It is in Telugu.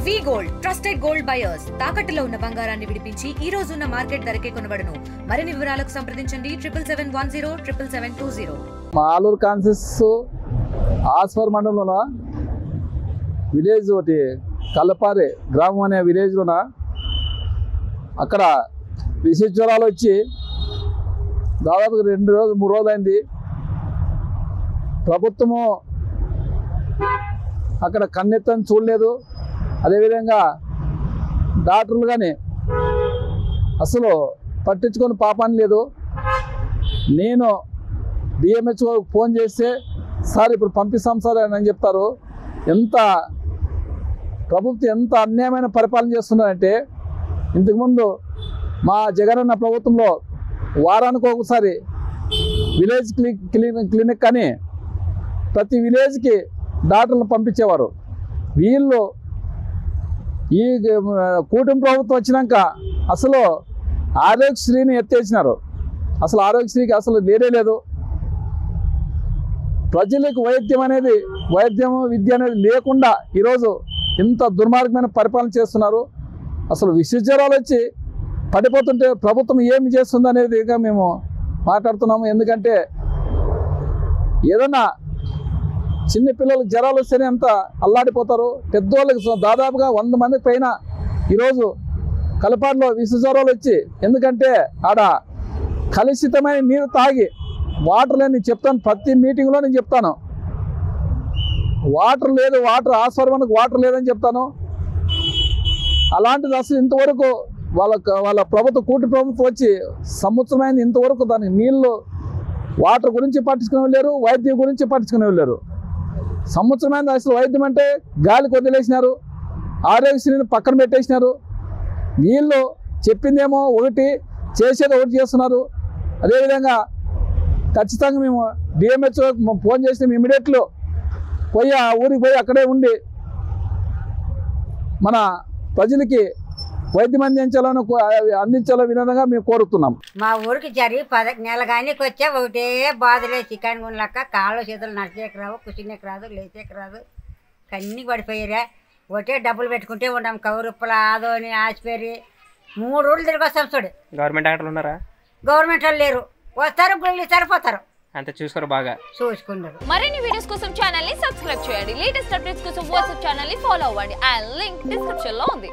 వి గోల్డ్ ట్రస్టెడ్ గోల్డ్ బయర్స్ తాకట్టులో ఉన్న బంగారాన్ని విడిపించి ఈ రోజు ఉన్న మార్కెట్ ధరకే కొనబడును. మరిన్ని వివరాలకు సంప్రదించండి 77107720. మాలూరు కాన్సెస్ ఆస్ఫర్ మండలంలో విలేజ్ ఒకటి కల్లపారే గ్రామం అనే విలేజ్లోన అక్కడ విష జ్వరాలు వచ్చి దాదాపు 2 రోజులు 3 రోజులు అయింది. ప్రభుత్వము అక్కడ కన్నెత్తని చూడలేదు. అదేవిధంగా డాక్టర్లు కానీ అసలు పట్టించుకొని పాపాన్ని లేదు. నేను డిఎంహెచ్ఓ ఫోన్ చేస్తే సార్ ఇప్పుడు పంపిస్తాం సార్ అని చెప్తారు. ఎంత ప్రభుత్వం ఎంత అన్యాయమైన పరిపాలన చేస్తున్నారంటే, ఇంతకుముందు మా జగనన్న ప్రభుత్వంలో వారానికి ఒకసారి విలేజ్ క్లినిక్ కానీ ప్రతి విలేజ్కి డాక్టర్లు పంపించేవారు. వీళ్ళు ఈ కూటమి ప్రభుత్వం వచ్చినాక అసలు ఆరోగ్యశ్రీని ఎత్తేసినారు. అసలు ఆరోగ్యశ్రీకి అసలు వేరే లేదు. ప్రజలకు వైద్యం విద్య అనేది లేకుండా ఈరోజు ఇంత దుర్మార్గమైన పరిపాలన చేస్తున్నారు. అసలు విష జ్వరాలు వచ్చి పడిపోతుంటే ప్రభుత్వం ఏమి చేస్తుంది అనేది ఇక మేము మాట్లాడుతున్నాము. ఎందుకంటే ఏదన్నా చిన్న పిల్లలకు జ్వరాలు వస్తేనే అంత అల్లాడిపోతారు. పెద్దవాళ్ళకి దాదాపుగా 100 మంది పైన ఈరోజు కలపాడులో విష జ్వరాలు వచ్చి, ఎందుకంటే ఆడ కలుషితమైన నీరు తాగి వాటర్ లేని చెప్తాను, ప్రతి మీటింగ్లో నేను చెప్తాను. వాటర్ లేదు, ఆస్వాదనకు వాటర్ లేదని చెప్తాను. అలాంటిది అసలు ఇంతవరకు వాళ్ళ కూటమి ప్రభుత్వం వచ్చి సంవత్సరమైంది, ఇంతవరకు దానికి నీళ్ళు వాటర్ గురించి పట్టించుకునే లేరు, వైద్యం గురించి పట్టించుకునే లేరు. సంవత్సరమైంది అసలు వైద్యం అంటే గాలికి వదిలేసినారు, ఆరోగ్యశ్రీని పక్కన పెట్టేసినారు. వీళ్ళు చెప్పిందేమో ఒకటి, చేసేది ఒకటి చేస్తున్నారు. అదేవిధంగా ఖచ్చితంగా మేము డిఎంహెచ్ఓ ఫోన్ చేసి ఇమీడియట్లో పోయి ఆ ఊరికి పోయి అక్కడే ఉండి మన ప్రజలకి వైద్యం అందించాలో విధంగా మేము కోరుతున్నాం. మా ఊరికి జరిగి 10 నెలల కానీ వచ్చా ఒకటే బాధలే. చికెన్ గుండ్లక్క కాళ్ళు చేతులు నడిచేకి రావు, కూర్చునేకి రాదు, లేచేకి రాదు, కన్నీ పడిపోయారా. ఒకటే డబ్బులు పెట్టుకుంటే ఉన్నాం. కౌరుప్పల ఆదోని ఆస్పేరి 3 రోజులు తిరిగి వస్తాం. చూడు, గవర్నమెంట్ డాక్టర్లు ఉన్నారా? గవర్నమెంట్ వాళ్ళు లేరు, వస్తారు గుళ్ళు సరిపోతారు, అంత చూసుకోరు, బాగా చూసుకున్నారు. మరిన్ని వీడియోస్ కోసం ఛానల్ ని సబ్స్క్రైబ్ చేయండి. లేటెస్ట్ అప్డేట్స్ కోసం వాట్సాప్ ఛానల్ ని ఫాలో అవ్వండి. ఆ లింక్ డిస్క్రిప్షన్ లో ఉంది.